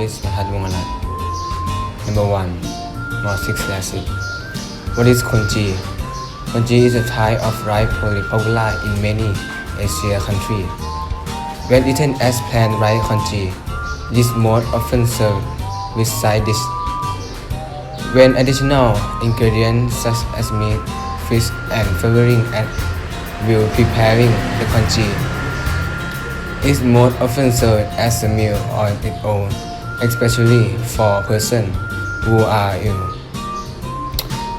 is Wongnarat No.1 Mod 6 Classic. What is Congee? Congee is a type of rice popular in many Asian countries. When eaten as plain rice congee, it is most often served with side dish. When additional ingredients such as meat, fish, and flavoring and will preparing the congee, it is most often served as a meal on its own, especially for persons who are ill.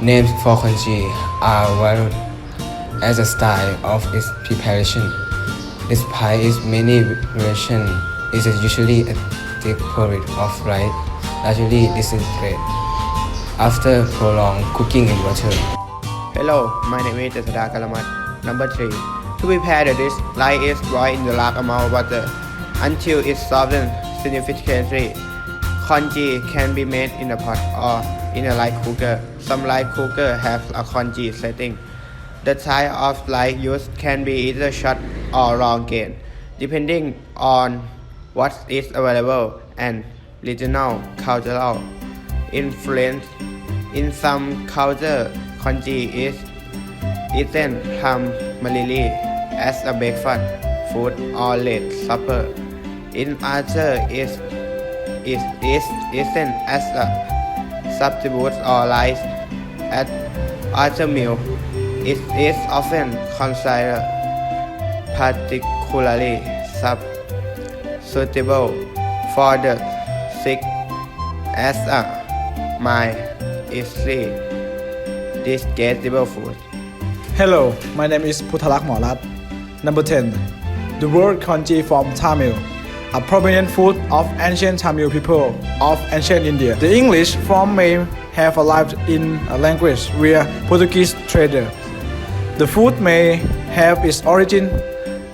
Names for congee are varied as a style of its preparation. Despite its many variations, it is usually a thick porridge of rice, largely disintegrated after prolonged cooking in water. Hello, my name is Karamad No.3. To prepare the dish, rice is boiled in a large amount of water until it softens significantly. Congee can be made in a pot or in a rice cooker. Some rice cookers have a congee setting. The type of rice used can be either short or long grain, depending on what is available and regional cultural influence. In some cultures, congee is eaten primarily as a breakfast food or late supper. In others, it is eaten as a substitute or rice at other meals. It is often considered particularly suitable for the sick as a mild, easily digestible food. Hello, my name is Mhorat No.10. The word congee from Tamil, a prominent food of ancient Tamil people of ancient India. The English form may have arrived in a language where Portuguese traded. The food may have its origin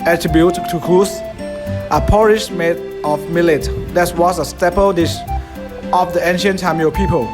attributed to kus, a porridge made of millet that was a staple dish of the ancient Tamil people.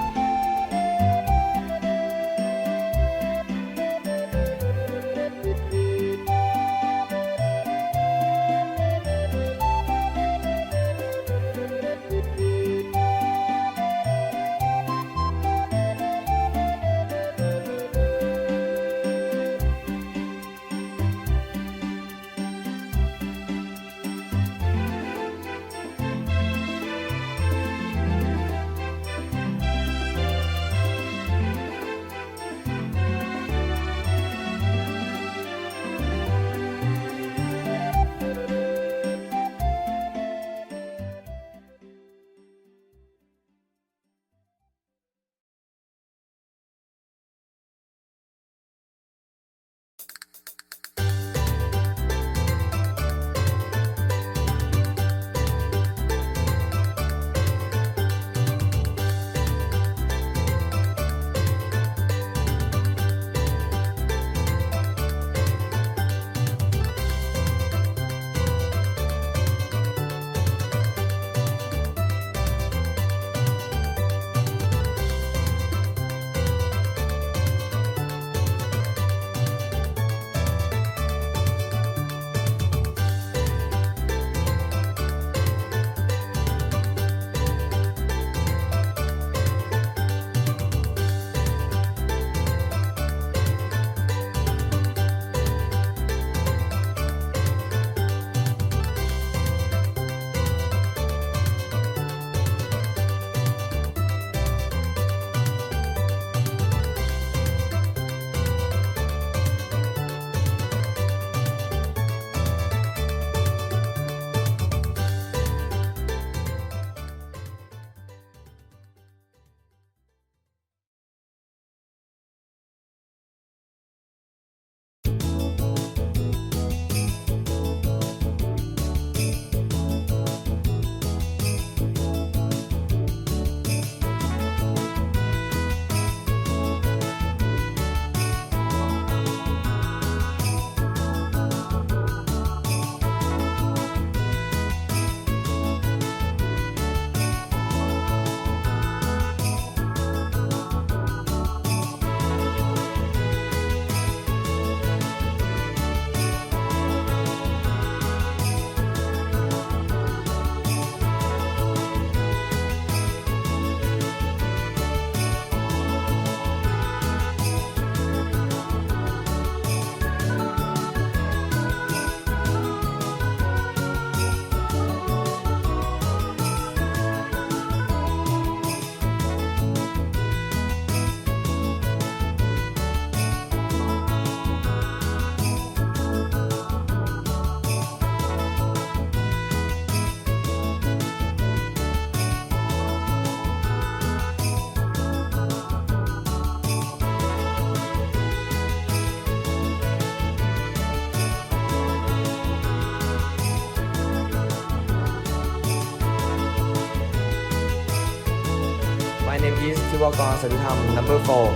is Sathutam No.4.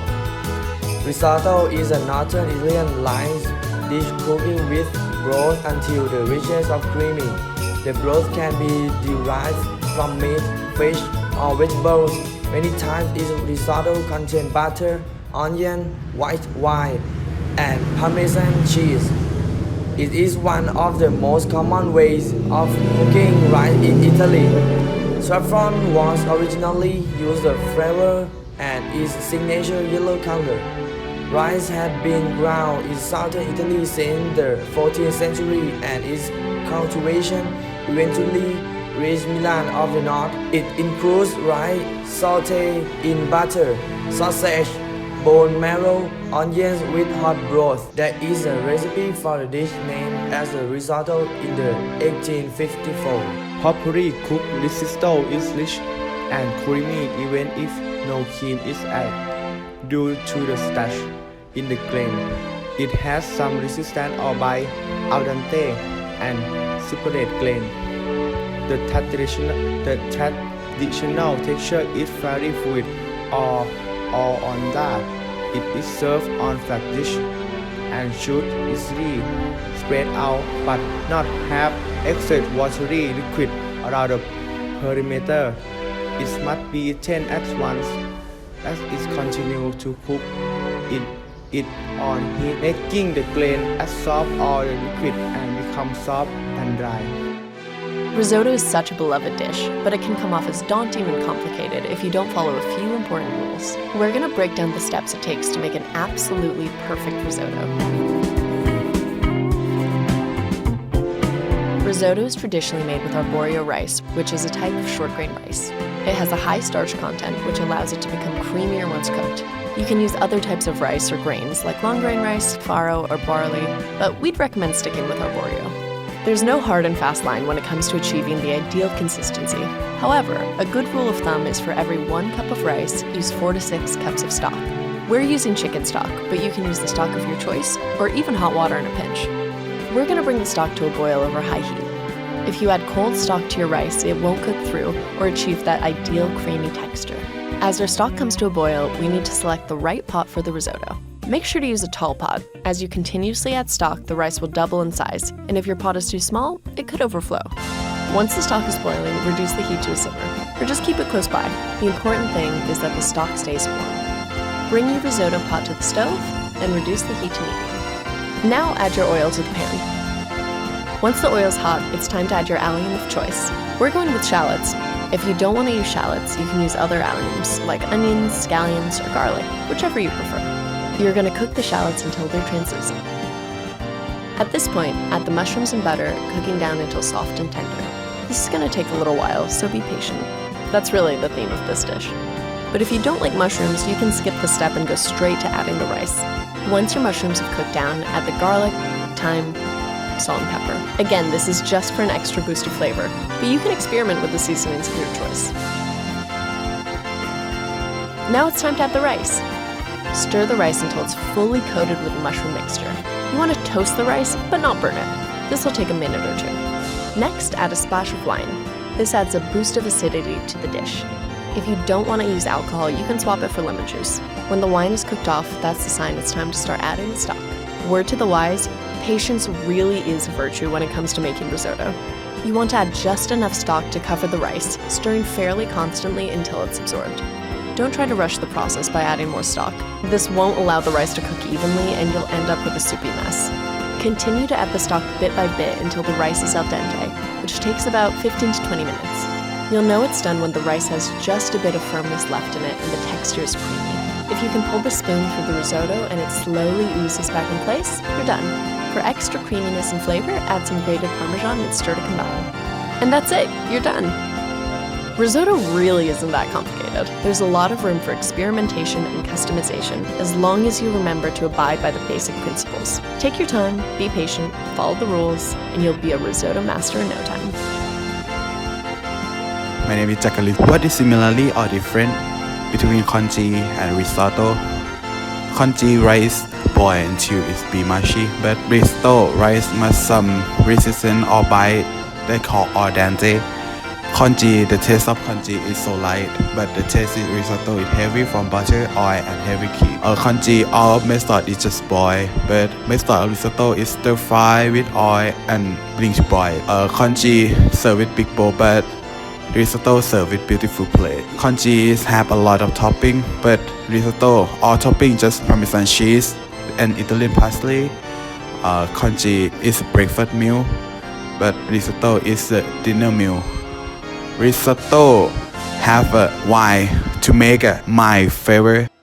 Risotto is a northern Italian rice dish cooking with broth until the richness of creamy. The broth can be derived from meat, fish, or vegetables. Many times its risotto contains butter, onion, white wine, and Parmesan cheese. It is one of the most common ways of cooking rice in Italy. Saffron was originally used as flavor and its signature yellow color. Rice had been ground in southern Italy since the 14th century and its cultivation eventually reached Milan of the North. It includes rice sauté in butter, sausage, bone marrow, onions with hot broth. There is a recipe for the dish named as a risotto in the 1854. Properly cooked risotto is rich and creamy even if no cream is added due to the starch in the grain. It has some resistance or by al dente and separate grain. The traditional texture is very fluid or on that. It is served on flat dish and should easily spread out but not have excess watery liquid around the perimeter. It must be eaten at once as it continues to cook it on heat, making the grain absorb all the liquid and become soft and dry. Risotto is such a beloved dish, but it can come off as daunting and complicated if you don't follow a few important rules. We're going to break down the steps it takes to make an absolutely perfect risotto. Risotto is traditionally made with arborio rice, which is a type of short grain rice. It has a high starch content, which allows it to become creamier once cooked. You can use other types of rice or grains like long grain rice, farro, or barley, but we'd recommend sticking with arborio. There's no hard and fast line when it comes to achieving the ideal consistency. However, a good rule of thumb is for every 1 cup of rice, use 4 to 6 cups of stock. We're using chicken stock, but you can use the stock of your choice, or even hot water in a pinch. We're going to bring the stock to a boil over high heat. If you add cold stock to your rice, it won't cook through or achieve that ideal creamy texture. As our stock comes to a boil, we need to select the right pot for the risotto. Make sure to use a tall pot. As you continuously add stock, the rice will double in size, and if your pot is too small, it could overflow. Once the stock is boiling, reduce the heat to a simmer, or just keep it close by. The important thing is that the stock stays warm. Bring your risotto pot to the stove and reduce the heat to medium. Now add your oil to the pan. Once the oil's hot, it's time to add your allium of choice. We're going with shallots. If you don't want to use shallots, you can use other alliums like onions, scallions, or garlic, whichever you prefer. You're going to cook the shallots until they're translucent. At this point, add the mushrooms and butter, cooking down until soft and tender. This is going to take a little while, so be patient. That's really the theme of this dish. But if you don't like mushrooms, you can skip the step and go straight to adding the rice. Once your mushrooms have cooked down, add the garlic, thyme, salt, and pepper. Again, this is just for an extra boost of flavor, but you can experiment with the seasonings of your choice. Now it's time to add the rice. Stir the rice until it's fully coated with the mushroom mixture. You want to toast the rice, but not burn it. This will take a minute or two. Next, add a splash of wine. This adds a boost of acidity to the dish. If you don't want to use alcohol, you can swap it for lemon juice. When the wine is cooked off, that's the sign it's time to start adding the stock. Word to the wise, patience really is a virtue when it comes to making risotto. You want to add just enough stock to cover the rice, stirring fairly constantly until it's absorbed. Don't try to rush the process by adding more stock. This won't allow the rice to cook evenly and you'll end up with a soupy mess. Continue to add the stock bit by bit until the rice is al dente, which takes about 15 to 20 minutes. You'll know it's done when the rice has just a bit of firmness left in it and the texture is creamy. If you can pull the spoon through the risotto and it slowly oozes back in place, you're done. For extra creaminess and flavor, add some grated Parmesan and stir to combine. And that's it, you're done. Risotto really isn't that complicated. There's a lot of room for experimentation and customization, as long as you remember to abide by the basic principles. Take your time, be patient, follow the rules, and you'll be a risotto master in no time. My name is Jacqueline. What is similarly or different between congee and risotto? Congee rice boil until it's be mushy, but risotto rice must some resistant or bite they call al dente. Congee, the taste of congee is so light, but the taste of risotto is heavy from butter, oil, and heavy cream. Congee, our method is just boil, but method of risotto is stir fry with oil and bring to boil. Congee serve with big bowl, but risotto serve with beautiful plate. Congees have a lot of topping, but risotto all topping just Parmesan cheese and Italian parsley. Congee is a breakfast meal, but risotto is a dinner meal. Risotto have a wine to make my favorite.